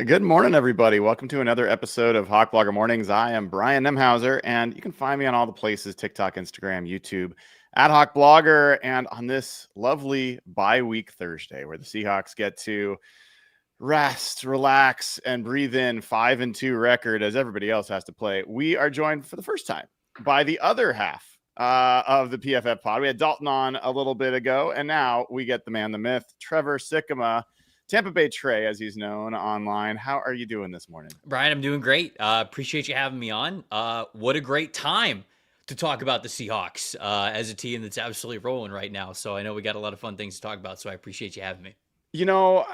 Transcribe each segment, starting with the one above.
Good morning, everybody. Welcome to another episode of Hawk Blogger Mornings. I am Brian Nemhauser, and you can find me on all the places, TikTok, Instagram, YouTube, at Hawk Blogger, and on this lovely bye-week Thursday where the Seahawks get to rest, relax, and breathe in 5-2 record as everybody else has to play. We are joined for the first time by the other half of the PFF pod. We had Dalton on a little bit ago, and now we get the man, the myth, Trevor Sikkema, Tampa Bay Trey, as he's known online. How are you doing this morning? Brian, I'm doing great. Appreciate you having me on. What a great time to talk about the Seahawks as a team that's absolutely rolling right now. So I know we got a lot of fun things to talk about, so I appreciate you having me. You know,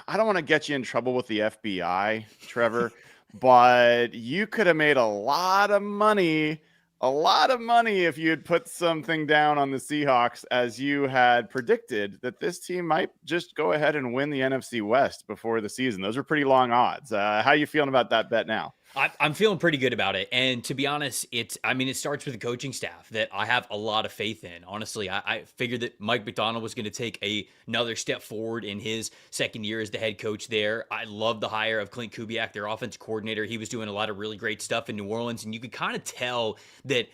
I don't want to get you in trouble with the FBI, Trevor, but you could have made a lot of money if you had put something down on the Seahawks as you had predicted that this team might just go ahead and win the NFC West before the season. Those are pretty long odds. How are you feeling about that bet now? I'm feeling pretty good about it. And to be honest, it starts with the coaching staff that I have a lot of faith in. Honestly, I figured that Mike Macdonald was going to take another step forward in his second year as the head coach there. I love the hire of Clint Kubiak, their offensive coordinator. He was doing a lot of really great stuff in New Orleans, and you could kind of tell that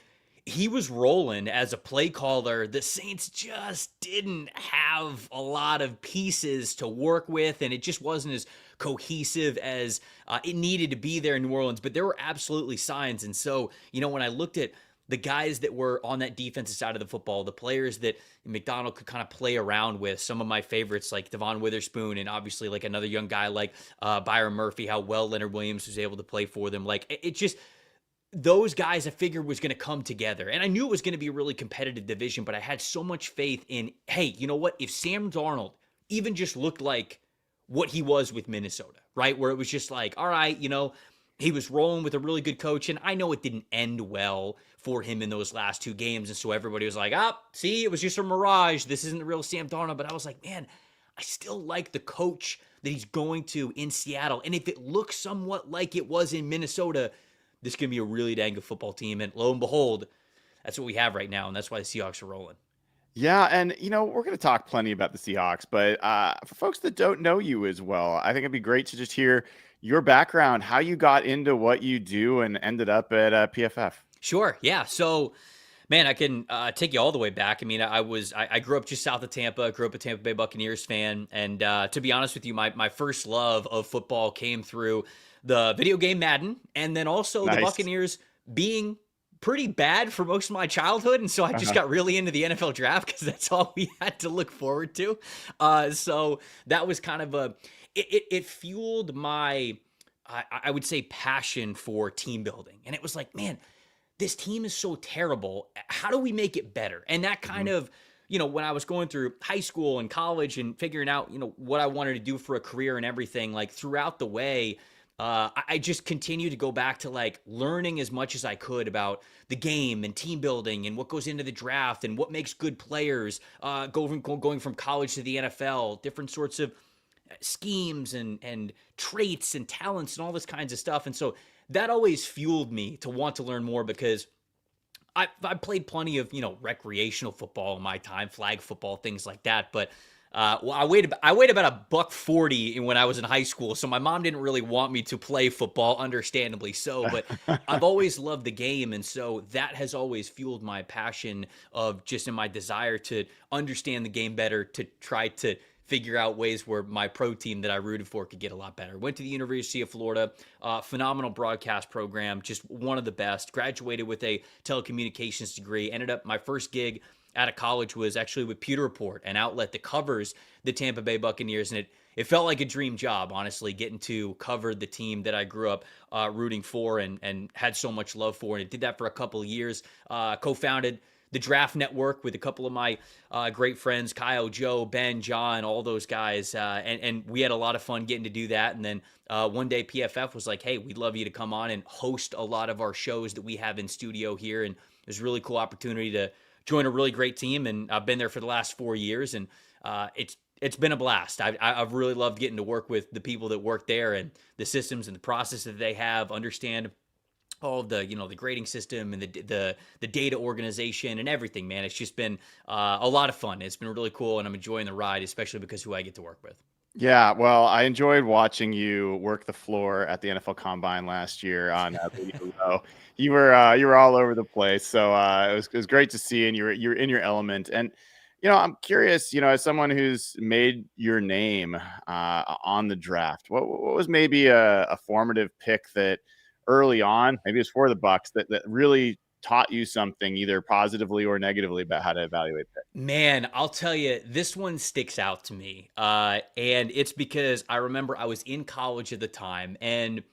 he was rolling as a play caller. The Saints just didn't have a lot of pieces to work with, and it just wasn't as cohesive as it needed to be there in New Orleans. But there were absolutely signs. And so, when I looked at the guys that were on that defensive side of the football, the players that McDonald could kind of play around with, some of my favorites like Devon Witherspoon, and obviously like another young guy like Byron Murphy, how well Leonard Williams was able to play for them. Like it just, those guys I figured was going to come together. And I knew it was going to be a really competitive division, but I had so much faith in, hey, you know what? If Sam Darnold even just looked like what he was with Minnesota, right? Where it was just like, all right, he was rolling with a really good coach. And I know it didn't end well for him in those last two games. And so everybody was like, see, it was just a mirage. This isn't the real Sam Darnold. But I was like, man, I still like the coach that he's going to in Seattle. And if it looks somewhat like it was in Minnesota, this can be a really dang good football team. And lo and behold, that's what we have right now. And that's why the Seahawks are rolling. Yeah, and we're going to talk plenty about the Seahawks, but for folks that don't know you as well, I think it'd be great to just hear your background, how you got into what you do and ended up at PFF. Sure, yeah. So, man, I can take you all the way back. I mean, I grew up just south of Tampa, grew up a Tampa Bay Buccaneers fan, and to be honest with you, my first love of football came through the video game Madden, and then also the Buccaneers being pretty bad for most of my childhood. And so I just got really into the NFL draft because that's all we had to look forward to. So that was kind of it fueled my, I would say, passion for team building. And it was like, man, this team is so terrible. How do we make it better? And that kind of, when I was going through high school and college and figuring out, what I wanted to do for a career and everything, like throughout the way, I just continue to go back to like learning as much as I could about the game and team building and what goes into the draft and what makes good players, going from college to the NFL, different sorts of schemes and traits and talents and all this kinds of stuff. And so that always fueled me to want to learn more because I played plenty of, recreational football in my time, flag football, things like that. But I weighed about $140 when I was in high school, so my mom didn't really want me to play football, understandably so, but I've always loved the game, and so that has always fueled my passion of just in my desire to understand the game better, to try to figure out ways where my pro team that I rooted for could get a lot better. Went to the University of Florida, phenomenal broadcast program, just one of the best, graduated with a telecommunications degree, ended up my first gig out of college was actually with Pewter Report, an outlet that covers the Tampa Bay Buccaneers. And it felt like a dream job, honestly, getting to cover the team that I grew up rooting for and had so much love for. And it did that for a couple of years. Co-founded the Draft Network with a couple of my great friends, Kyle, Joe, Ben, John, all those guys. And we had a lot of fun getting to do that. And then one day PFF was like, hey, we'd love you to come on and host a lot of our shows that we have in studio here. And it was a really cool opportunity to join a really great team, and I've been there for the last 4 years, and it's been a blast. I've really loved getting to work with the people that work there and the systems and the process that they have, understand all of the the grading system and the data organization and everything. Man, it's just been a lot of fun. It's been really cool, and I'm enjoying the ride, especially because who I get to work with. Yeah, well, I enjoyed watching you work the floor at the NFL Combine last year on Video Row. You were all over the place, so it was great to see, and you're in your element. And I'm curious, as someone who's made your name on the draft, what was maybe a formative pick that early on, maybe it's for the Bucks, that really taught you something, either positively or negatively, about how to evaluate picks? Man, I'll tell you, this one sticks out to me. And it's because I remember I was in college at the time, and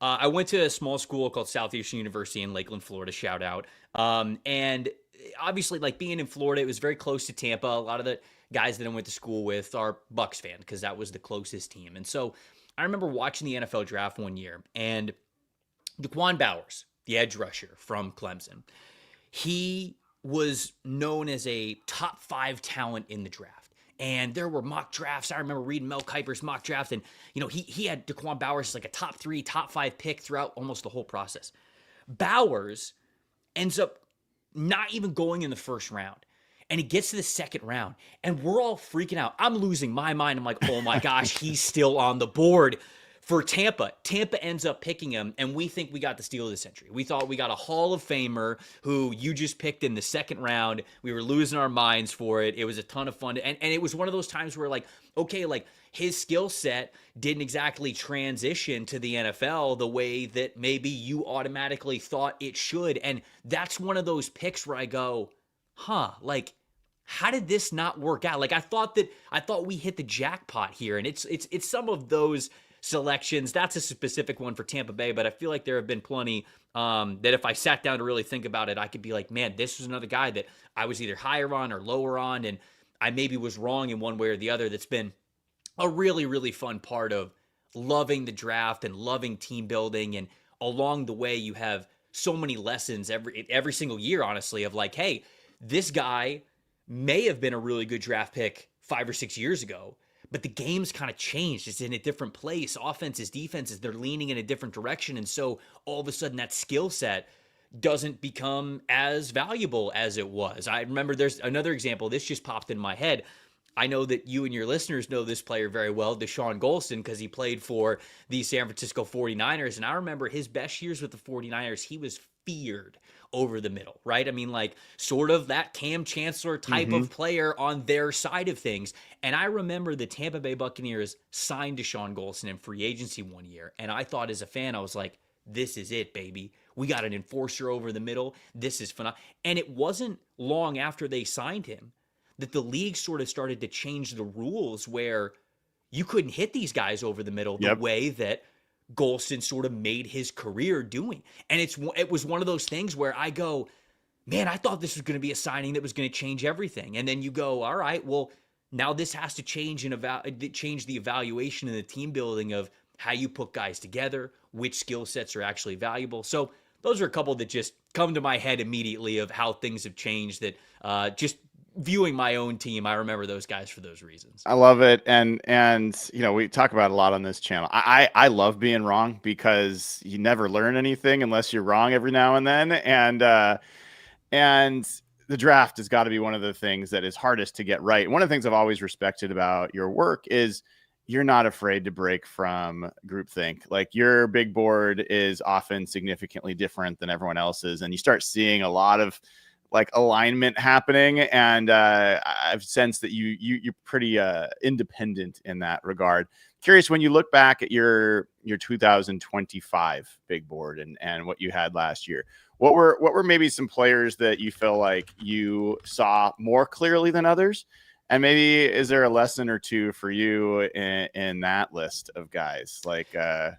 I went to a small school called Southeastern University in Lakeland, Florida. Shout out. And obviously, like being in Florida, it was very close to Tampa. A lot of the guys that I went to school with are Bucks fan because that was the closest team. And so I remember watching the NFL draft one year, and Daquan Bowers, the edge rusher from Clemson, he was known as a top 5 talent in the draft. And there were mock drafts. I remember reading Mel Kiper's mock draft, and he had Daquan Bowers as like a top 3, top 5 pick throughout almost the whole process. Bowers ends up not even going in the first round. And he gets to the second round, and we're all freaking out. I'm losing my mind. I'm like, oh my gosh, he's still on the board for Tampa. Tampa ends up picking him, and we think we got the steal of the century. We thought we got a Hall of Famer who you just picked in the second round. We were losing our minds for it. It was a ton of fun. And it was one of those times where, like, okay, like, his skill set didn't exactly transition to the NFL the way that maybe you automatically thought it should. And that's one of those picks where I go, like, how did this not work out? Like, I thought we hit the jackpot here. And it's some of those selections. That's a specific one for Tampa Bay, but I feel like there have been plenty that if I sat down to really think about it, I could be like, man, this was another guy that I was either higher on or lower on, and I maybe was wrong in one way or the other. That's been a really, really fun part of loving the draft and loving team building. And along the way, you have so many lessons every single year, honestly, of like, hey, this guy may have been a really good draft pick 5 or 6 years ago, but the game's kind of changed. It's in a different place. Offenses, defenses, they're leaning in a different direction. And so all of a sudden that skill set doesn't become as valuable as it was. I remember there's another example. This just popped in my head. I know that you and your listeners know this player very well, Deshaun Golston, because he played for the San Francisco 49ers. And I remember his best years with the 49ers, he was feared over the middle, right? I mean, like sort of that Cam Chancellor type of player on their side of things. And I remember the Tampa Bay Buccaneers signed Deshaun Golston in free agency one year. And I thought as a fan, I was like, this is it, baby. We got an enforcer over the middle. This is phenomenal. And it wasn't long after they signed him that the league sort of started to change the rules where you couldn't hit these guys over the middle the way that Golston sort of made his career doing. And it was one of those things where I go, man, I thought this was going to be a signing that was going to change everything. And then you go, all right, well, now this has to change change the evaluation and the team building of how you put guys together, which skill sets are actually valuable. So those are a couple that just come to my head immediately of how things have changed that just viewing my own team, I remember those guys for those reasons. I love it. And we talk about it a lot on this channel. I love being wrong because you never learn anything unless you're wrong every now and then. And the draft has got to be one of the things that is hardest to get right. One of the things I've always respected about your work is you're not afraid to break from groupthink. Like your big board is often significantly different than everyone else's. And you start seeing a lot of like alignment happening. And I've sensed that you're pretty independent in that regard. Curious, when you look back at your 2025 big board and what you had last year, what were maybe some players that you feel like you saw more clearly than others? And maybe is there a lesson or two for you in that list of guys like that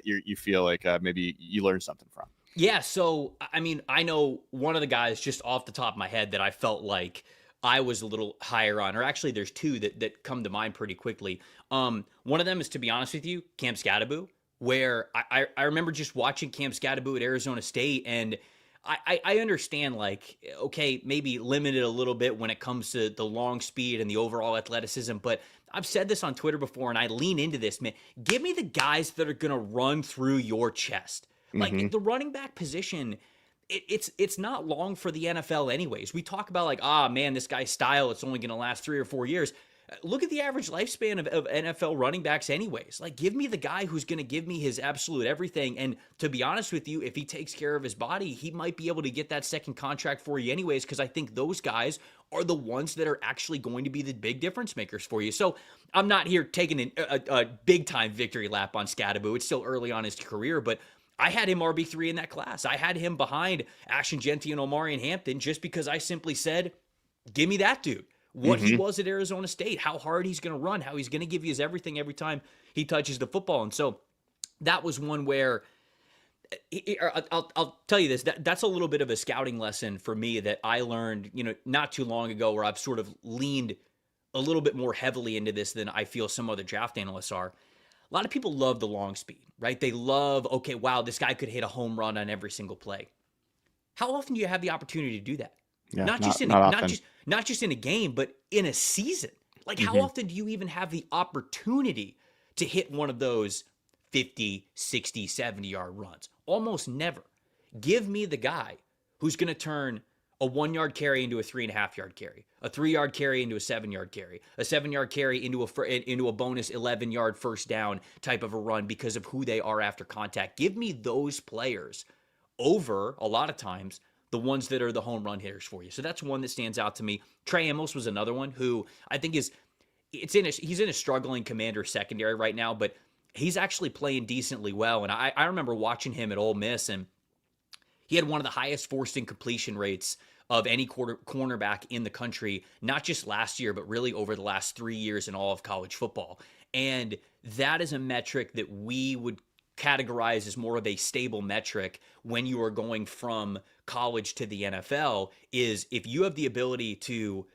you feel like maybe you learned something from? Yeah, so, I mean, I know one of the guys just off the top of my head that I felt like I was a little higher on, or actually there's two that come to mind pretty quickly. One of them is, to be honest with you, Cam Skattebo, where I remember just watching Cam Skattebo at Arizona State, and I understand, like, okay, maybe limited a little bit when it comes to the long speed and the overall athleticism, but I've said this on Twitter before, and I lean into this, man. Give me the guys that are going to run through your chest. Like the running back position, it's not long for the NFL anyways. We talk about like, man, this guy's style, it's only going to last 3 or 4 years. look at the average lifespan of NFL running backs anyways. Like, give me the guy who's going to give me his absolute everything. And to be honest with you, if he takes care of his body, he might be able to get that second contract for you anyways, because I think those guys are the ones that are actually going to be the big difference makers for you. So I'm not here taking a big-time victory lap on Scadaboo. It's still early on in his career, but I had him RB3 in that class. I had him behind Ashton Genty and Omarion Hampton just because I simply said, give me that dude. What he was at Arizona State, how hard he's going to run, how he's going to give you his everything every time he touches the football. And so that was one where I'll tell you this, that's a little bit of a scouting lesson for me that I learned, not too long ago, where I've sort of leaned a little bit more heavily into this than I feel some other draft analysts are. A lot of people love the long speed, right? They love, okay, wow, this guy could hit a home run on every single play. How often do you have the opportunity to do that? Yeah, not just in a game, but in a season. Like, how often do you even have the opportunity to hit one of those 50, 60, 70-yard runs? Almost never. Give me the guy who's going to turn a 1-yard carry into a 3.5-yard carry, a 3-yard carry into a 7-yard carry, a 7-yard carry into a bonus 11-yard first down type of a run because of who they are after contact. Give me those players over, a lot of times, the ones that are the home run hitters for you. So that's one that stands out to me. Trey Amos was another one who I think he's in a struggling Commander secondary right now, but he's actually playing decently well. And I remember watching him at Ole Miss, and he had one of the highest forced incompletion rates of any cornerback in the country, not just last year, but really over the last 3 years in all of college football. And that is a metric that we would categorize as more of a stable metric when you are going from college to the NFL, is if you have the ability to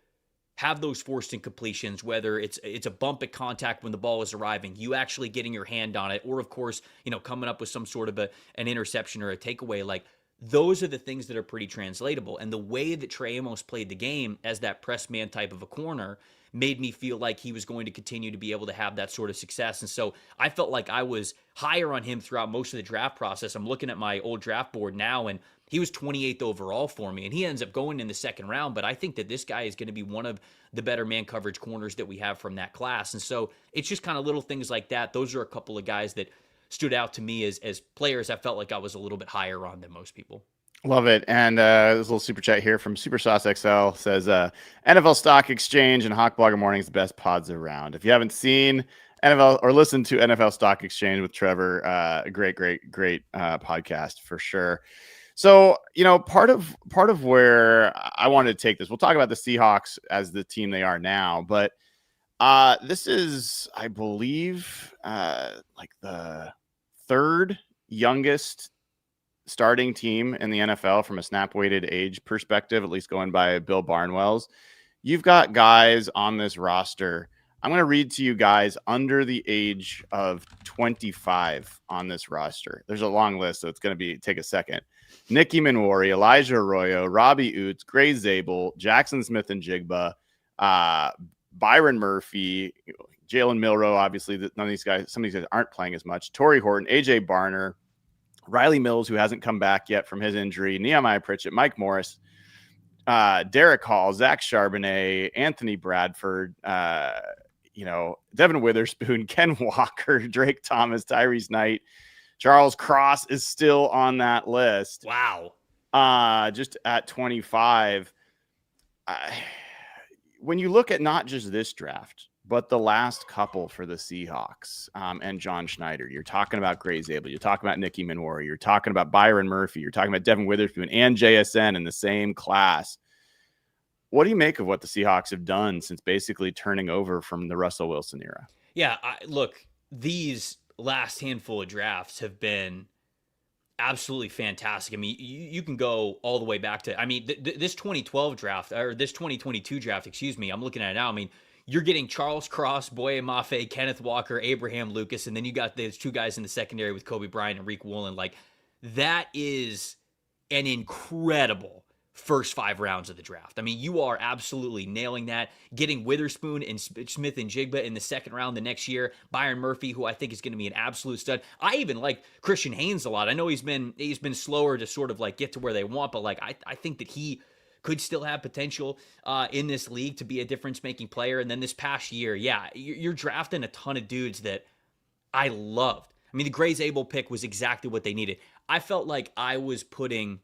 have those forced incompletions, whether it's a bump at contact when the ball is arriving, you actually getting your hand on it, or of course, coming up with some sort of an interception or a takeaway, like those are the things that are pretty translatable. And the way that Trey Amos played the game as that press man type of a corner made me feel like he was going to continue to be able to have that sort of success. And so I felt like I was higher on him throughout most of the draft process. I'm looking at my old draft board now, and he was 28th overall for me, and he ends up going in the second round. But I think that this guy is going to be one of the better man coverage corners that we have from that class. And so it's just kind of little things like that. Those are a couple of guys that stood out to me as players. I felt like I was a little bit higher on than most people. Love it. And this little super chat here from Super Sauce XL says, NFL Stock Exchange and Hawk Blogger Morning is the best pods around. If you haven't seen NFL or listened to NFL Stock Exchange with Trevor, a great podcast for sure. So, part of where I wanted to take this, we'll talk about the Seahawks as the team they are now, but this is, I believe, like the third youngest starting team in the NFL from a snap weighted age perspective, at least going by Bill Barnwell's. You've got guys on this roster. I'm going to read to you guys under the age of 25 on this roster. There's a long list, so it's going to take a second. Nicky Minwari, Elijah Arroyo, Robbie Oots, Gray Zabel, Jackson Smith and Jigba, Byron Murphy, Jalen Milroe. Obviously, some of these guys aren't playing as much. Torrey Horton, AJ Barner, Riley Mills, who hasn't come back yet from his injury, Nehemiah Pritchett, Mike Morris, Derek Hall, Zach Charbonnet, Anthony Bradford, Devin Witherspoon, Ken Walker, Drake Thomas, Tyrese Knight, Charles Cross is still on that list. Wow. Just at 25. When you look at not just this draft, but the last couple for the Seahawks and John Schneider, you're talking about Gray Zabel, you're talking about Nicky Minwari, you're talking about Byron Murphy, you're talking about Devin Witherspoon and JSN in the same class. What do you make of what the Seahawks have done since basically turning over from the Russell Wilson era? Yeah, look, these last handful of drafts have been absolutely fantastic. I mean, you can go all the way back to, this 2012 draft, or this 2022 draft, excuse me, I'm looking at it now. I mean, you're getting Charles Cross, Boye Mafe, Kenneth Walker, Abraham Lucas, and then you got those two guys in the secondary with Kobe Bryant and Reek Woolen. Like, that is an incredible first 5 rounds of the draft. I mean, you are absolutely nailing that. Getting Witherspoon and Smith and Jigba in the second round the next year. Byron Murphy, who I think is going to be an absolute stud. I even like Christian Haynes a lot. I know he's been slower to sort of like get to where they want, but like I think that could still have potential in this league to be a difference-making player. And then this past year, yeah, you're drafting a ton of dudes that I loved. I mean, the Gray Zabel pick was exactly what they needed. I felt like I was putting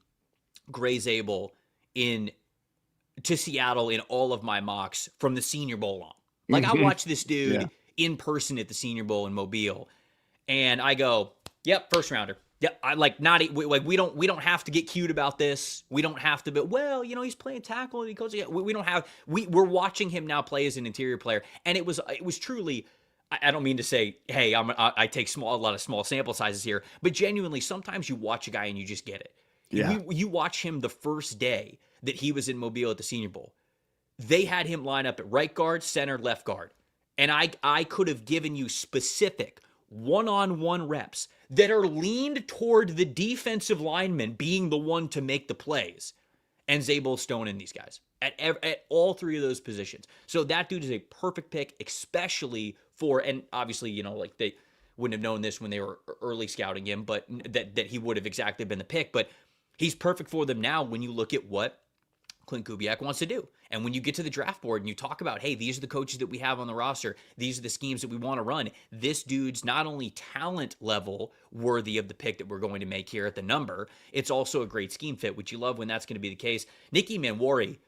Gray Zabel to Seattle in all of my mocks from the Senior Bowl on. Like, I watched this dude in person at the Senior Bowl in Mobile, and I go, yep, first rounder. Yep, I like we don't have to get cute about this. We don't have to be, well, he's playing tackle and he goes, yeah, we don't have, we're watching him now play as an interior player, and it was truly, I don't mean to say, hey, I take a lot of small sample sizes here, but genuinely, sometimes you watch a guy and you just get it. Yeah. You watch him the first day that he was in Mobile at the Senior Bowl. They had him line up at right guard, center, left guard. And I could have given you specific one-on-one reps that are leaned toward the defensive lineman being the one to make the plays. And Zabel, Stone, and these guys at all three of those positions. So that dude is a perfect pick, especially for, and obviously, like they wouldn't have known this when they were early scouting him, but that he would have exactly been the pick. But he's perfect for them now when you look at what Clint Kubiak wants to do. And when you get to the draft board and you talk about, hey, these are the coaches that we have on the roster, these are the schemes that we want to run, this dude's not only talent level worthy of the pick that we're going to make here at the number, it's also a great scheme fit, which you love when that's going to be the case. Nicky Manwari,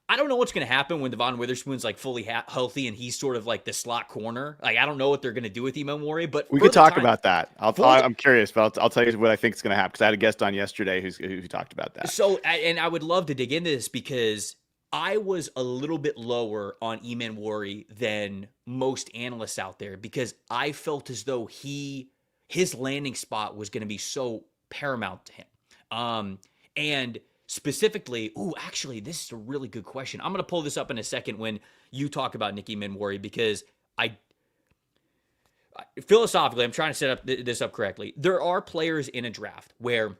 I don't know what's going to happen when Devon Witherspoon's like fully healthy and he's sort of like the slot corner. Like, I don't know what they're going to do with Manwari, but we could talk about that. I'm curious, but I'll tell you what I think is going to happen, because I had a guest on yesterday who talked about that. So, and I would love to dig into this, because I was a little bit lower on Manwari than most analysts out there, because I felt as though his landing spot was going to be so paramount to him. And specifically, actually, this is a really good question. I'm going to pull this up in a second when you talk about Nicky Manwari, because philosophically, I'm trying to set this up correctly. There are players in a draft where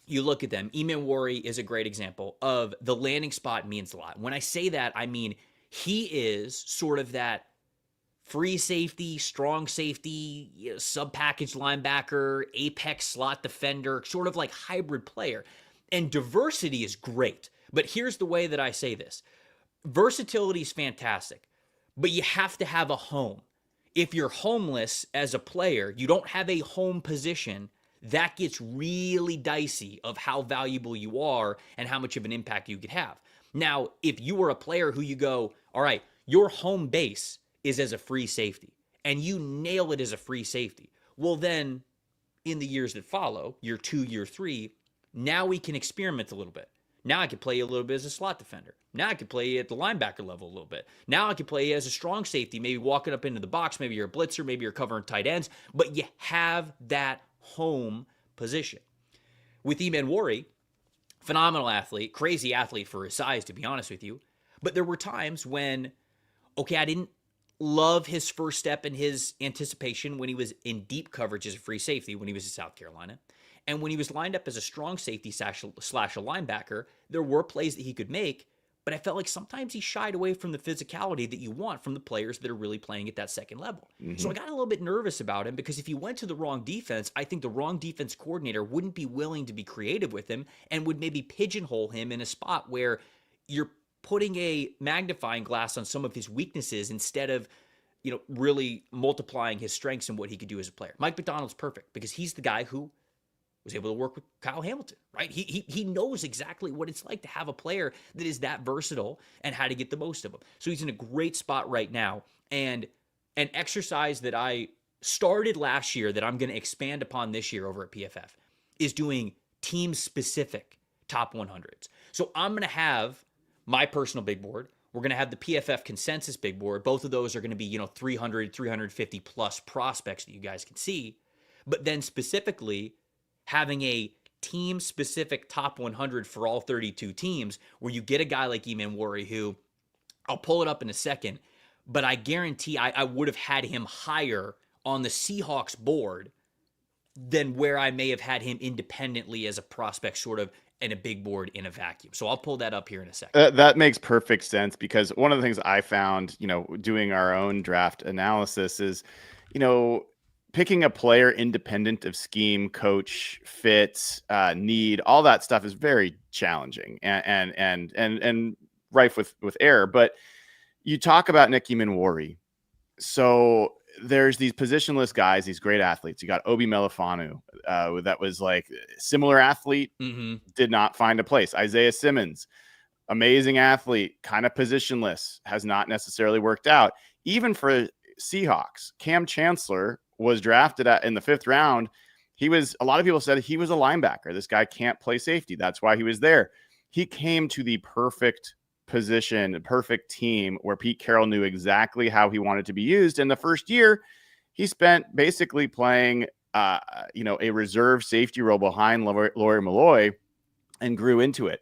you look at them. Manwari is a great example of the landing spot means a lot. When I say that, I mean he is sort of that free safety, strong safety, sub-package linebacker, apex slot defender, sort of like hybrid player. And diversity is great. But here's the way that I say this. Versatility is fantastic, but you have to have a home. If you're homeless as a player, you don't have a home position, that gets really dicey of how valuable you are and how much of an impact you could have. Now, if you were a player who you go, all right, your home base is as a free safety, and you nail it as a free safety, well then, in the years that follow, year 2, year 3, now we can experiment a little bit. Now I can play you a little bit as a slot defender. Now I can play you at the linebacker level a little bit. Now I can play you as a strong safety, maybe walking up into the box. Maybe you're a blitzer. Maybe you're covering tight ends. But you have that home position. With Manwari, phenomenal athlete, crazy athlete for his size, to be honest with you. But there were times when, okay, I didn't love his first step in his anticipation when he was in deep coverage as a free safety when he was in South Carolina. And when he was lined up as a strong safety slash a linebacker, there were plays that he could make, but I felt like sometimes he shied away from the physicality that you want from the players that are really playing at that second level. Mm-hmm. So I got a little bit nervous about him, because if he went to the wrong defense, I think the wrong defense coordinator wouldn't be willing to be creative with him and would maybe pigeonhole him in a spot where you're putting a magnifying glass on some of his weaknesses instead of, really multiplying his strengths and what he could do as a player. Mike Macdonald's perfect, because he's the guy who was able to work with Kyle Hamilton, right? He knows exactly what it's like to have a player that is that versatile and how to get the most of him. So he's in a great spot right now. And an exercise that I started last year that I'm going to expand upon this year over at PFF is doing team-specific top 100s. So I'm going to have my personal big board. We're going to have the PFF consensus big board. Both of those are going to be, 300, 350 plus prospects that you guys can see. But then specifically having a team-specific top 100 for all 32 teams, where you get a guy like Manwari, who, I'll pull it up in a second, but I guarantee I would have had him higher on the Seahawks board than where I may have had him independently as a prospect, sort of in a big board in a vacuum. So I'll pull that up here in a second. That makes perfect sense, because one of the things I found, doing our own draft analysis is, picking a player independent of scheme, coach, fit, need, all that stuff is very challenging and rife with error. But you talk about Nicky Manwari. So there's these positionless guys, these great athletes. You got Obi Melifanu, that was like similar athlete, did not find a place. Isaiah Simmons, amazing athlete, kind of positionless, has not necessarily worked out. Even for Seahawks, Cam Chancellor was drafted in the 5th round. A lot of people said he was a linebacker. This guy can't play safety. That's why he was there. He came to the perfect position, perfect team where Pete Carroll knew exactly how he wanted to be used. In the first year, he spent basically playing, a reserve safety role behind Laurie Malloy and grew into it.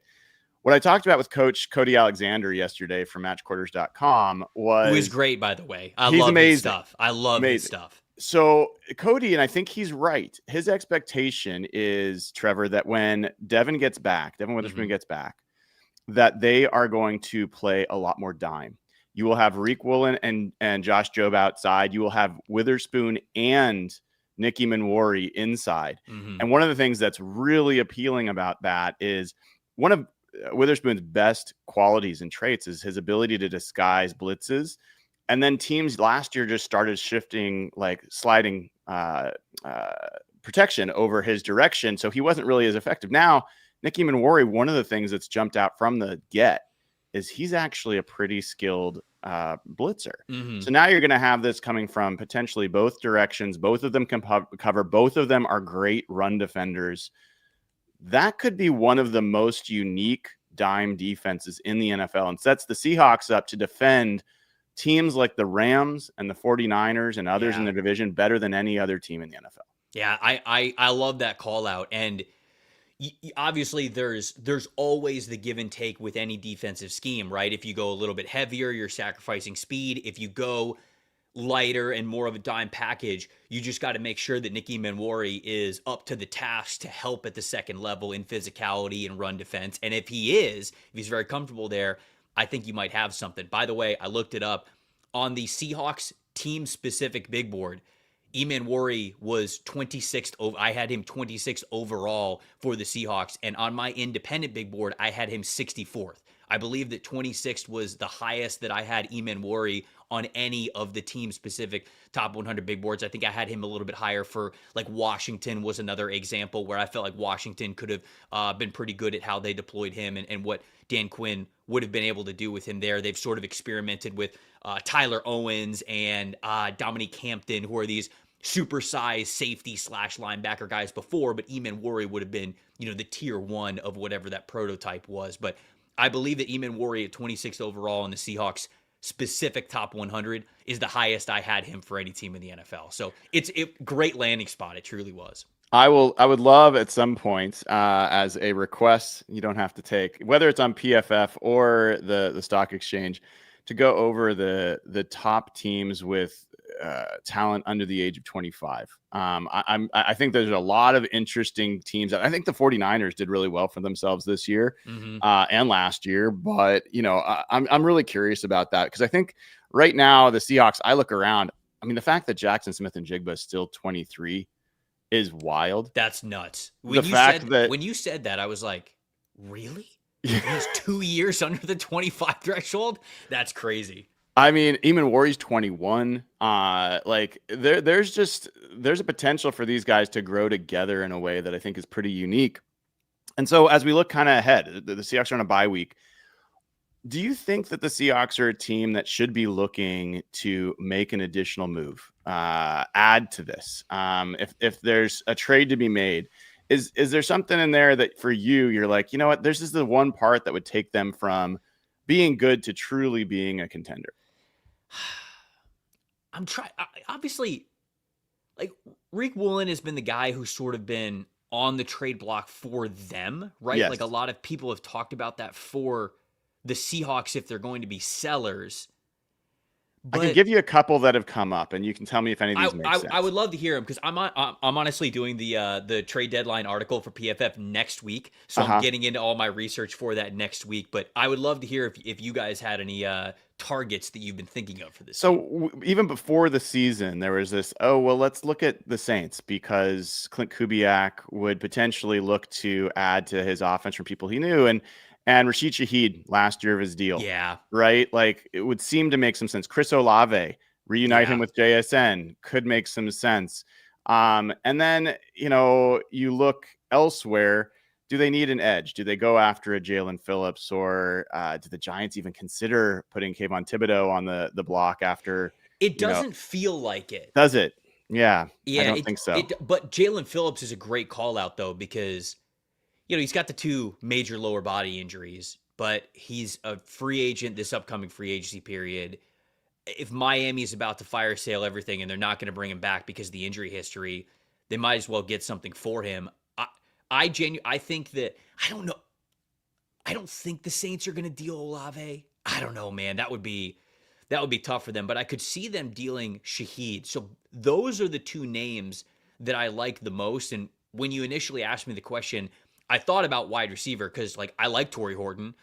What I talked about with Coach Cody Alexander yesterday from MatchQuarters.com was... Who is great, by the way. I love his stuff. I love his stuff. So Cody, and I think he's right, his expectation is, Trevor, that when Devin Witherspoon gets back, that they are going to play a lot more dime. You will have Reek Woolen and Josh Jobe outside. You will have Witherspoon and Nicky Manwari inside. And one of the things that's really appealing about that is one of Witherspoon's best qualities and traits is his ability to disguise blitzes. And then teams last year just started shifting, like sliding protection over his direction. So he wasn't really as effective. Now, Nicky Manwari, one of the things that's jumped out from the get is he's actually a pretty skilled blitzer. So now you're going to have this coming from potentially both directions. Both of them can cover. Both of them are great run defenders. That could be one of the most unique dime defenses in the NFL and sets the Seahawks up to defend teams like the Rams and the 49ers and others in the division better than any other team in the NFL. Yeah, I love that call out. And obviously there's always the give and take with any defensive scheme, right? If you go a little bit heavier, you're sacrificing speed. If you go lighter and more of a dime package, you just got to make sure that Nicky Manwari is up to the task to help at the second level in physicality and run defense. And if he's very comfortable there, I think you might have something. By the way, I looked it up on the Seahawks team specific big board. Manwari was 26th. I had him 26th overall for the Seahawks. And on my independent big board, I had him 64th. I believe that 26th was the highest that I had Manwari on any of the team-specific top 100 big boards. I think I had him a little bit higher for, like, Washington was another example where I felt like Washington could have been pretty good at how they deployed him and what Dan Quinn would have been able to do with him there. They've sort of experimented with Tyler Owens and Dominique Hampton, who are these supersized safety / linebacker guys before, but Manwari would have been, the tier 1 of whatever that prototype was. But I believe that Manwari at 26th overall in the Seahawks specific top 100 is the highest I had him for any team in the NFL. So it's a great landing spot. It truly was. I would love at some point as a request, you don't have to take, whether it's on PFF or the stock exchange, to go over the top teams with talent under the age of 25. I think there's a lot of interesting teams. I think the 49ers did really well for themselves this year and last year, but I'm really curious about that because I think right now the Seahawks, I look around, I mean, the fact that Jackson Smith and Jigba is still 23 is wild. That's nuts. When you said that, I was like, really? He's 2 years under the 25 threshold? That's crazy. I mean, Manwari's 21. There's a potential for these guys to grow together in a way that I think is pretty unique. And so as we look kind of ahead, the Seahawks are on a bye week. Do you think that the Seahawks are a team that should be looking to make an additional move, add to this? If there's a trade to be made, is there something in there that for you're like, you know what, this is the one part that would take them from being good to truly being a contender? I'm trying. Obviously, like Reek Woolen has been the guy who's sort of been on the trade block for them, right? Yes. Like a lot of people have talked about that for the Seahawks if they're going to be sellers. I can But give you a couple that have come up, and you can tell me if any of these make sense. I would love to hear him because I'm honestly doing the trade deadline article for PFF next week, so I'm getting into all my research for that next week. But I would love to hear if you guys had any targets that you've been thinking of for this. So even before the season, there was this, oh, well, let's look at the Saints because Clint Kubiak would potentially look to add to his offense from people he knew. And Rashid Shaheed last year of his deal. Yeah. Right? Like it would seem to make some sense. Chris Olave, reunite him with JSN, could make some sense. And then, you look elsewhere. Do they need an edge? Do they go after a Jalen Phillips, or do the Giants even consider putting Kayvon Thibodeau on the block after? It doesn't feel like it. Does it? Yeah. Yeah. I don't think so. But Jalen Phillips is a great call out though, because he's got the 2 major lower body injuries, but he's a free agent this upcoming free agency period. If Miami's about to fire sale everything and they're not going to bring him back because of the injury history, they might as well get something for him. I think that, I don't know. I don't think the Saints are going to deal Olave. I don't know, man. That would be tough for them, but I could see them dealing Shaheed. So those are the 2 names that I like the most. And when you initially asked me the question, I thought about wide receiver because, I like Torrey Horton.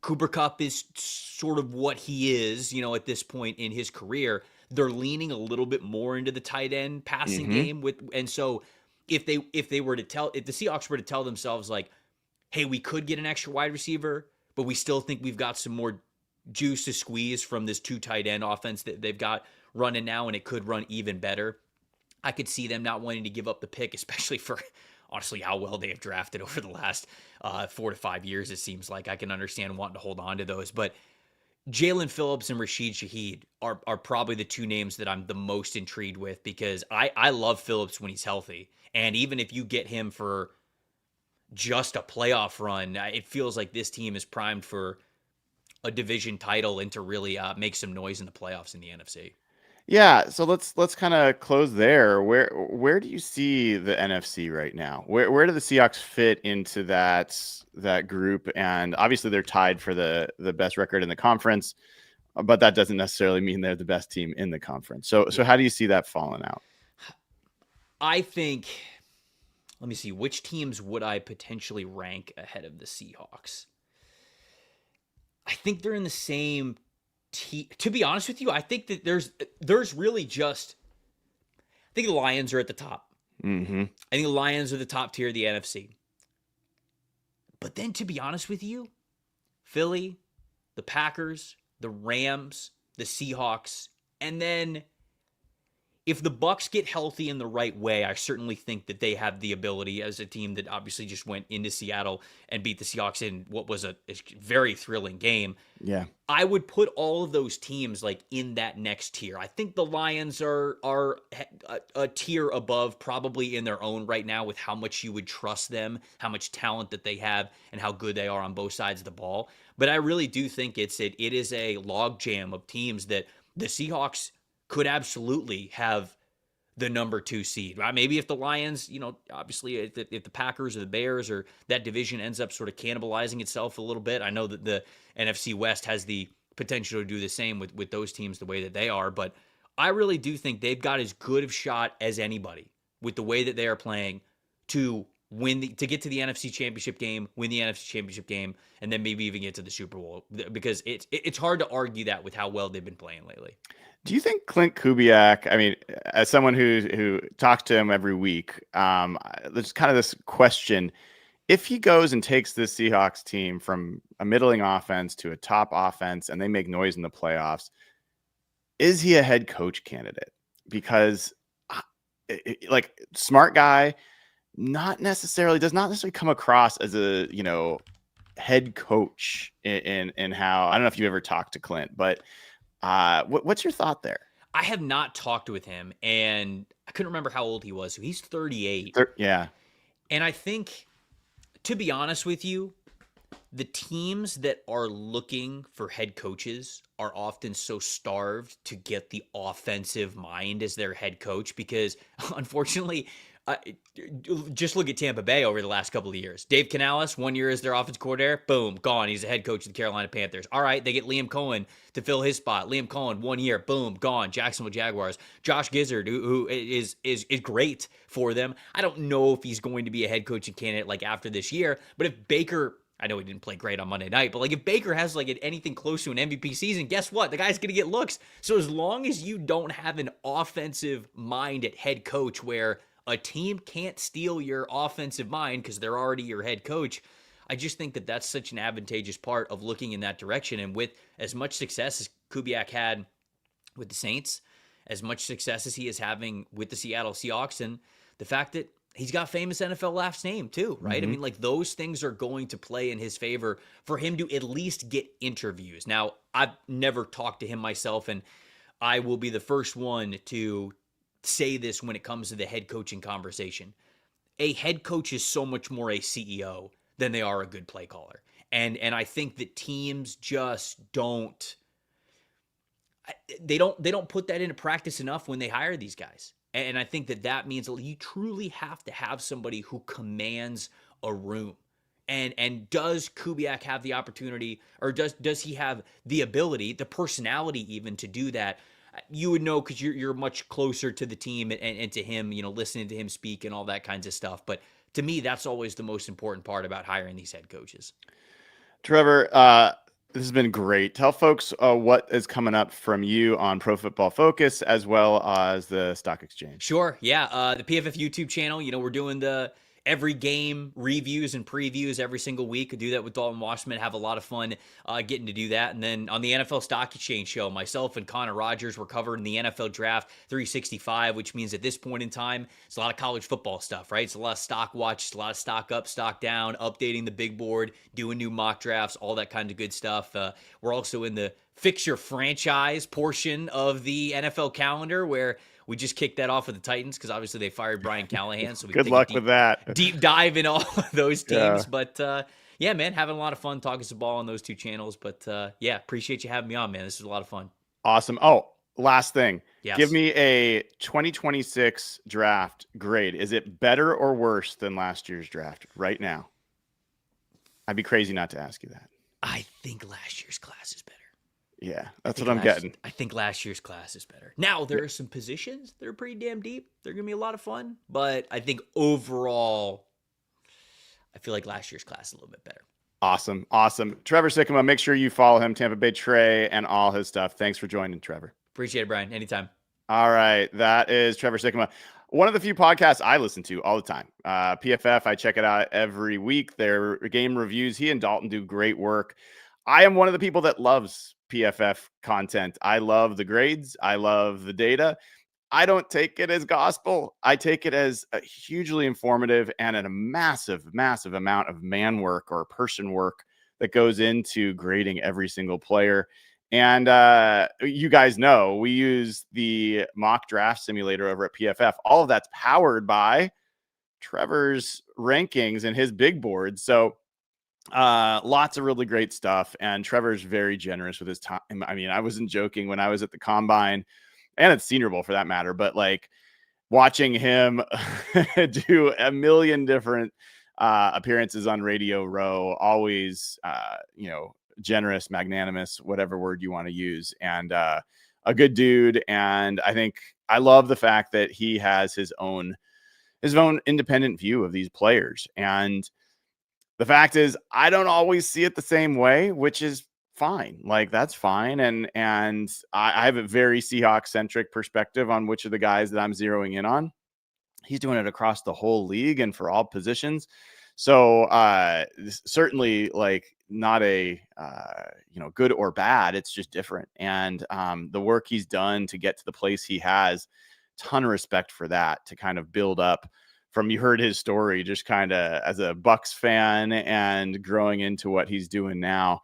Cooper Kupp is sort of what he is, at this point in his career. They're leaning a little bit more into the tight end passing game and so if the Seahawks were to tell themselves hey, we could get an extra wide receiver, but we still think we've got some more juice to squeeze from this 2 tight end offense that they've got running now, and it could run even better. I could see them not wanting to give up the pick, especially for honestly how well they have drafted over the last 4 to 5 years. It seems like I can understand wanting to hold on to those, but Jalen Phillips and Rashid Shaheed are probably the 2 names that I'm the most intrigued with, because I love Phillips when he's healthy. And even if you get him for just a playoff run, it feels like this team is primed for a division title and to really make some noise in the playoffs in the NFC. Yeah, so let's kind of close there. Where do you see the NFC right now? Where do the Seahawks fit into that group? And obviously they're tied for the best record in the conference, but that doesn't necessarily mean they're the best team in the conference. So how do you see that falling out? I think, let me see, which teams would I potentially rank ahead of the Seahawks? I think they're in the same to be honest with you, I think that there's really just, I think the Lions are at the top. Mm-hmm. I think the Lions are the top tier of the NFC. But then, to be honest with you, Philly, the Packers, the Rams, the Seahawks, and then if the Bucs get healthy in the right way, I certainly think that they have the ability, as a team that obviously just went into Seattle and beat the Seahawks in what was a very thrilling game. Yeah. I would put all of those teams in that next tier. I think the Lions are a tier above, probably in their own right now, with how much you would trust them, how much talent that they have, and how good they are on both sides of the ball. But I really do think it is a logjam of teams that the Seahawks could absolutely have the number 2 seed. Maybe if the Lions, obviously if the Packers or the Bears or that division ends up sort of cannibalizing itself a little bit. I know that the NFC West has the potential to do the same with those teams the way that they are, but I really do think they've got as good of shot as anybody with the way that they are playing to to get to the NFC Championship game, win the NFC Championship game, and then maybe even get to the Super Bowl, because it's hard to argue that with how well they've been playing lately. Do you think Clint Kubiak, I mean, as someone who talks to him every week, there's kind of this question, if he goes and takes this Seahawks team from a middling offense to a top offense and they make noise in the playoffs, is he a head coach candidate? Because smart guy, does not necessarily come across as a, head coach in how, I don't know if you ever talked to Clint, but what's your thought there? I have not talked with him, and I couldn't remember how old he was. He's 38. Yeah. And I think, to be honest with you, the teams that are looking for head coaches are often so starved to get the offensive mind as their head coach because, unfortunately, just look at Tampa Bay over the last couple of years. Dave Canales, 1 year as their offensive coordinator, boom, gone. He's the head coach of the Carolina Panthers. All right, they get Liam Cohen to fill his spot. Liam Cohen, 1 year, boom, gone. Jacksonville Jaguars. Josh Gizzard, who is great for them. I don't know if he's going to be a head coaching candidate like after this year, but if Baker, I know he didn't play great on Monday night, but like if Baker has like anything close to an MVP season, guess what? The guy's going to get looks. So as long as you don't have an offensive mind at head coach where a team can't steal your offensive mind because they're already your head coach, I just think that that's such an advantageous part of looking in that direction. And with as much success as Kubiak had with the Saints, as much success as he is having with the Seattle Seahawks, and the fact that he's got famous NFL last name too, right? Mm-hmm. I mean, like those things are going to play in his favor for him to at least get interviews. Now, I've never talked to him myself, and I will be the first one to say this when it comes to the head coaching conversation. A head coach is so much more a CEO than they are a good play caller. And I think that teams just don't put that into practice enough when they hire these guys. And I think that means you truly have to have somebody who commands a room. And does Kubiak have the opportunity, or does he have the ability, the personality even to do that? You would know because you're much closer to the team and to him, listening to him speak and all that kinds of stuff. But to me, that's always the most important part about hiring these head coaches. Trevor, this has been great. Tell folks what is coming up from you on Pro Football Focus as well as the Stock Exchange. Sure. Yeah. The PFF YouTube channel, we're doing the every game reviews and previews every single week. I do that with Dalton Washman, have a lot of fun getting to do that. And then on the NFL Stock Exchange show, myself and Connor Rogers were covering the NFL Draft 365, which means at this point in time, it's a lot of college football stuff, right? It's a lot of stock watch, a lot of stock up, stock down, updating the big board, doing new mock drafts, all that kind of good stuff. We're also in the Fix Your Franchise portion of the NFL calendar where we just kicked that off with the Titans because obviously they fired Brian Callahan. So we good luck with that. Deep dive in all of those teams. Yeah. But yeah, man, having a lot of fun talking some ball on those two channels. But yeah, appreciate you having me on, man. This was a lot of fun. Awesome. Oh, last thing. Yes. Give me a 2026 draft grade. Is it better or worse than last year's draft right now? I'd be crazy not to ask you that. I think last year's class is better. Yeah, that's what I'm getting. I think last year's class is better. Now, there are some positions that are pretty damn deep. They're going to be a lot of fun. But I think overall, I feel like last year's class is a little bit better. Awesome. Trevor Sikkema, make sure you follow him, Tampa Bay Trey, and all his stuff. Thanks for joining, Trevor. Appreciate it, Brian. Anytime. All right. That is Trevor Sikkema. One of the few podcasts I listen to all the time. PFF, I check it out every week. Their game reviews. He and Dalton do great work. I am one of the people that loves PFF content. I love the grades. I love the data. I don't take it as gospel. I take it as a hugely informative and a massive, massive amount of man work or person work that goes into grading every single player. And you guys know we use the mock draft simulator over at PFF. All of that's powered by Trevor's rankings and his big board. So lots of really great stuff. And Trevor's very generous with his time. I mean, I wasn't joking when I was at the Combine and at Senior Bowl for that matter, but like watching him do a million different appearances on Radio Row, always, generous, magnanimous, whatever word you want to use, and a good dude. And I think I love the fact that he has his own independent view of these players. And the fact is, I don't always see it the same way, which is fine. Like, that's fine. And I have a very Seahawks-centric perspective on which of the guys that I'm zeroing in on. He's doing it across the whole league and for all positions. So certainly, like, not a good or bad. It's just different. And the work he's done to get to the place he has, ton of respect for that, to kind of build up from, you heard his story, just kind of as a Bucks fan and growing into what he's doing now.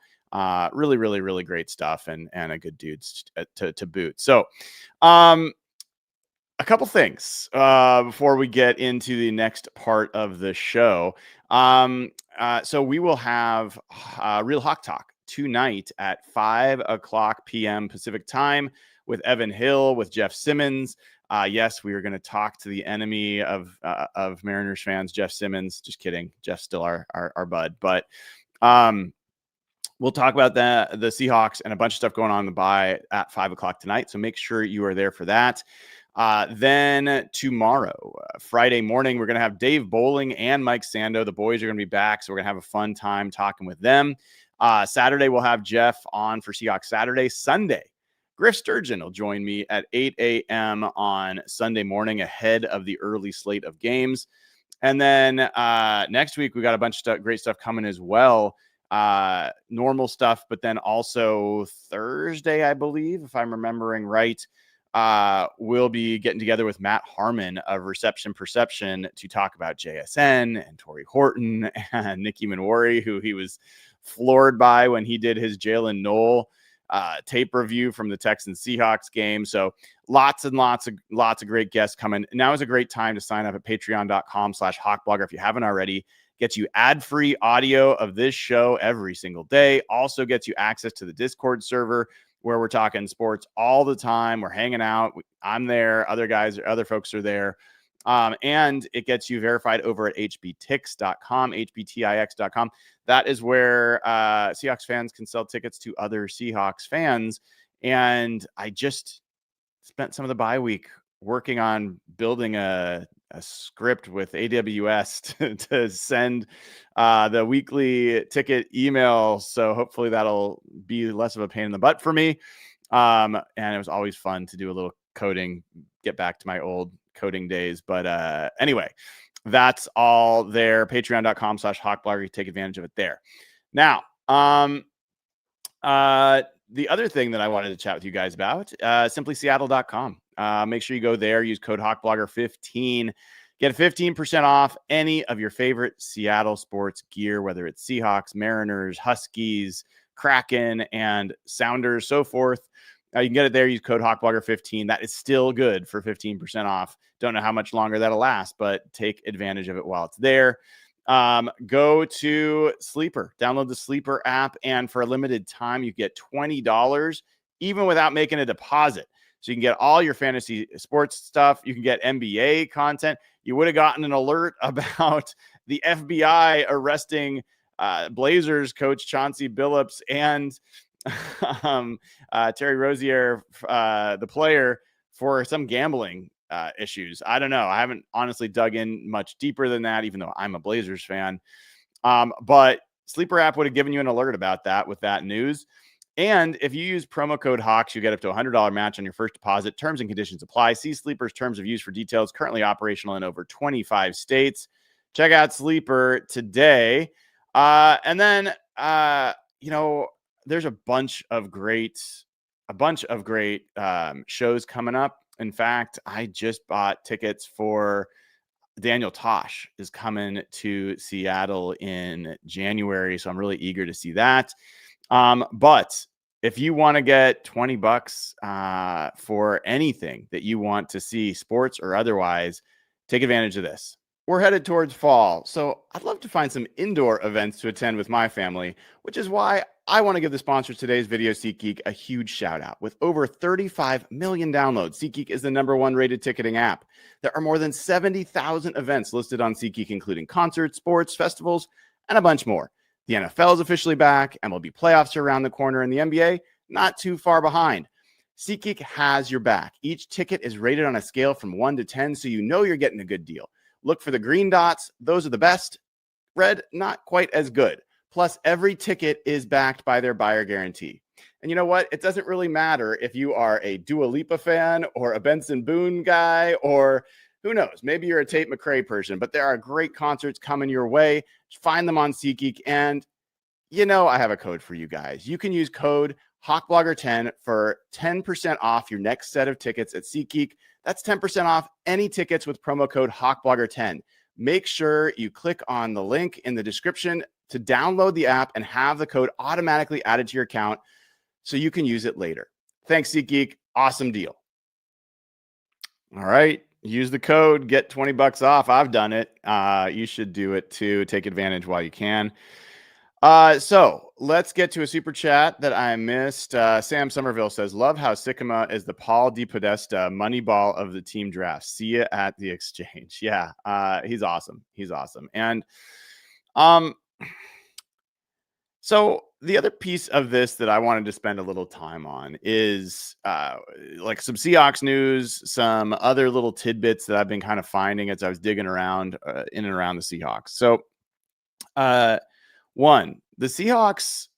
Really, really, really great stuff, and a good dude to boot. So A couple things before we get into the next part of the show. So we will have Real Hawk Talk tonight at 5:00 p.m. Pacific time with Evan Hill, with Jeff Simmons. Yes, we are going to talk to the enemy of Mariners fans, Jeff Simmons. Just kidding. Jeff's still our bud. But we'll talk about the Seahawks and a bunch of stuff going on in the bye at 5:00 tonight. So make sure you are there for that. Then tomorrow, Friday morning, we're going to have Dave Bowling and Mike Sando. The boys are going to be back, so we're going to have a fun time talking with them. Saturday, we'll have Jeff on for Seahawks Saturday. Sunday, Griff Sturgeon will join me at 8 a.m. on Sunday morning ahead of the early slate of games. And then next week, we got a bunch of great stuff coming as well. Normal stuff, but then also Thursday, I believe, if I'm remembering right, we'll be getting together with Matt Harmon of Reception Perception to talk about JSN and Torrey Horton and Nicky Manwari, who he was floored by when he did his Jalen Noel tape review from the Texans Seahawks game. So lots and lots of great guests coming. Now is a great time to sign up at patreon.com/hawkblogger if you haven't already. Gets you ad-free audio of this show every single day. Also gets you access to the Discord server where we're talking sports all the time. We're hanging out. I'm there. Other folks are there. And it gets you verified over at hbtix.com, hbtix.com. That is where Seahawks fans can sell tickets to other Seahawks fans. And I just spent some of the bye week working on building a script with AWS to send the weekly ticket email. So hopefully that'll be less of a pain in the butt for me. And it was always fun to do a little coding, get back to my old coding days. But anyway, that's all there. Patreon.com/hawkblogger. You take advantage of it there. Now, the other thing that I wanted to chat with you guys about, SimplySeattle.com. Make sure you go there, use code HawkBlogger15. Get 15% off any of your favorite Seattle sports gear, whether it's Seahawks, Mariners, Huskies, Kraken, and Sounders, so forth. You can get it there. Use code HawkBlogger15. That is still good for 15% off. Don't know how much longer that'll last, but take advantage of it while it's there. Go to Sleeper, download the Sleeper app, and for a limited time, you get $20 even without making a deposit. So you can get all your fantasy sports stuff. You can get NBA content. You would have gotten an alert about the FBI arresting Blazers coach Chauncey Billups and Terry Rozier, the player, for some gambling issues. I don't know. I haven't honestly dug in much deeper than that, even though I'm a Blazers fan. But Sleeper app would have given you an alert about that with that news. And if you use promo code HAWKS, you get up to a $100 match on your first deposit. Terms and conditions apply. See Sleeper's terms of use for details. Currently operational in over 25 states. Check out Sleeper today. And then, there's a bunch of great shows coming up. In fact, I just bought tickets for Daniel Tosh is coming to Seattle in January. So I'm really eager to see that. But if you want to get $20 for anything that you want to see, sports or otherwise, take advantage of this. We're headed towards fall, so I'd love to find some indoor events to attend with my family, which is why I want to give the sponsor of today's video, SeatGeek, a huge shout out. With over 35 million downloads, SeatGeek is the #1 rated ticketing app. There are more than 70,000 events listed on SeatGeek, including concerts, sports, festivals, and a bunch more. The NFL is officially back, MLB playoffs are around the corner, and the NBA not too far behind. SeatGeek has your back. Each ticket is rated on a scale from 1 to 10, so you know you're getting a good deal. Look for the green dots. Those are the best. Red, not quite as good. Plus, every ticket is backed by their buyer guarantee. And you know what? It doesn't really matter if you are a Dua Lipa fan or a Benson Boone guy, or who knows, maybe you're a Tate McRae person, but there are great concerts coming your way. Find them on SeatGeek. And I have a code for you guys. You can use code HawkBlogger10 for 10% off your next set of tickets at SeatGeek. That's 10% off any tickets with promo code HawkBlogger10. Make sure you click on the link in the description to download the app and have the code automatically added to your account so you can use it later. Thanks, SeatGeek. Awesome deal. All right. Use the code, get $20 off. I've done it. You should do it too. Take advantage while you can. So let's get to a super chat that I missed. Sam Somerville says, love how Sikkema is the Paul DePodesta money ball of the team draft. See you at the exchange. Yeah. He's awesome. He's awesome. And, so the other piece of this that I wanted to spend a little time on is like some Seahawks news, some other little tidbits that I've been kind of finding as I was digging around in and around the Seahawks. So one, the Seahawks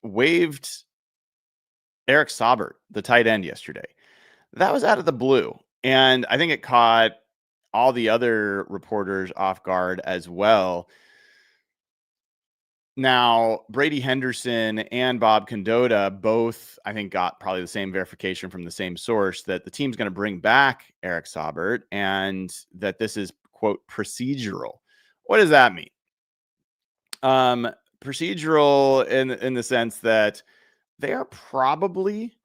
waived Eric Saubert, the tight end, yesterday. That was out of the blue. And I think it caught all the other reporters off guard as well. Now, Brady Henderson and Bob Condotta both, I think, got probably the same verification from the same source that the team's going to bring back Eric Saubert and that this is, quote, procedural. What does that mean? Procedural in the sense that they are probably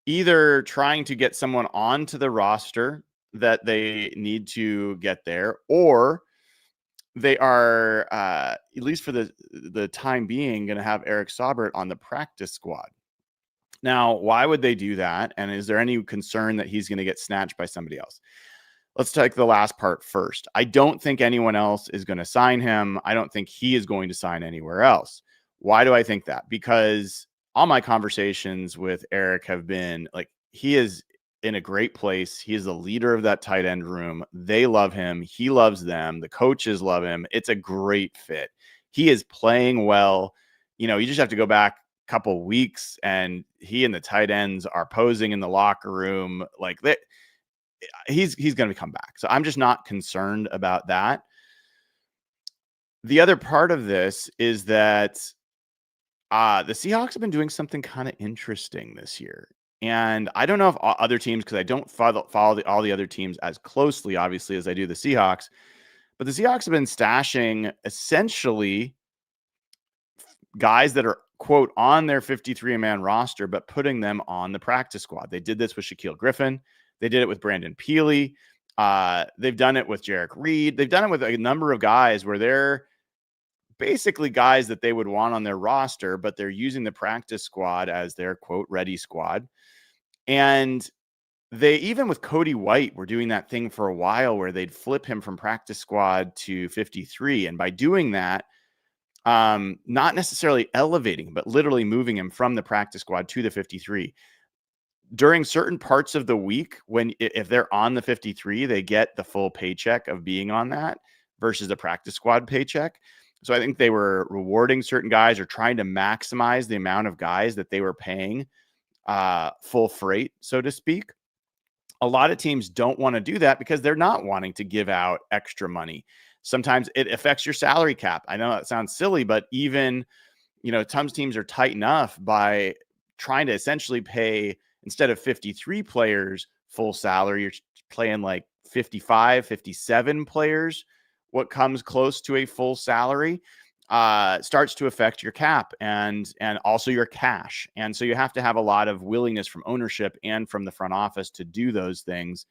either trying to get someone onto the roster that they need to get there, or they are, at least for the time being, going to have Eric Saubert on the practice squad. Now, why would they do that? And is there any concern that he's going to get snatched by somebody else? Let's take the last part first. I don't think anyone else is going to sign him. I don't think he is going to sign anywhere else. Why do I think that? Because all my conversations with Eric have been like, he is in a great place. He is the leader of that tight end room. They love him. He loves them. The coaches love him. It's a great fit. He is playing well. You know, you just have to go back a couple weeks and he and the tight ends are posing in the locker room like that. He's going to come back. So I'm just not concerned about that. The other part of this is that the Seahawks have been doing something kind of interesting this year. And I don't know if other teams, because I don't follow all the other teams as closely, obviously, as I do the Seahawks. But the Seahawks have been stashing essentially guys that are, quote, on their 53-man roster, but putting them on the practice squad. They did this with Shaquille Griffin. They did it with Brandon Peely. They've done it with Jarek Reed. They've done it with a number of guys where they're basically guys that they would want on their roster, but they're using the practice squad as their, quote, ready squad. And they, even with Cody White, were doing that thing for a while where they'd flip him from practice squad to 53. And by doing that, not necessarily elevating, but literally moving him from the practice squad to the 53. During certain parts of the week, if they're on the 53, they get the full paycheck of being on that versus the practice squad paycheck. So I think they were rewarding certain guys or trying to maximize the amount of guys that they were paying full freight, so to speak. A lot of teams don't want to do that because they're not wanting to give out extra money. Sometimes it affects your salary cap. I know that sounds silly, but even, some teams are tight enough by trying to essentially pay, instead of 53 players full salary, you're playing like 55, 57 players. What comes close to a full salary starts to affect your cap and also your cash. And so you have to have a lot of willingness from ownership and from the front office to do those things.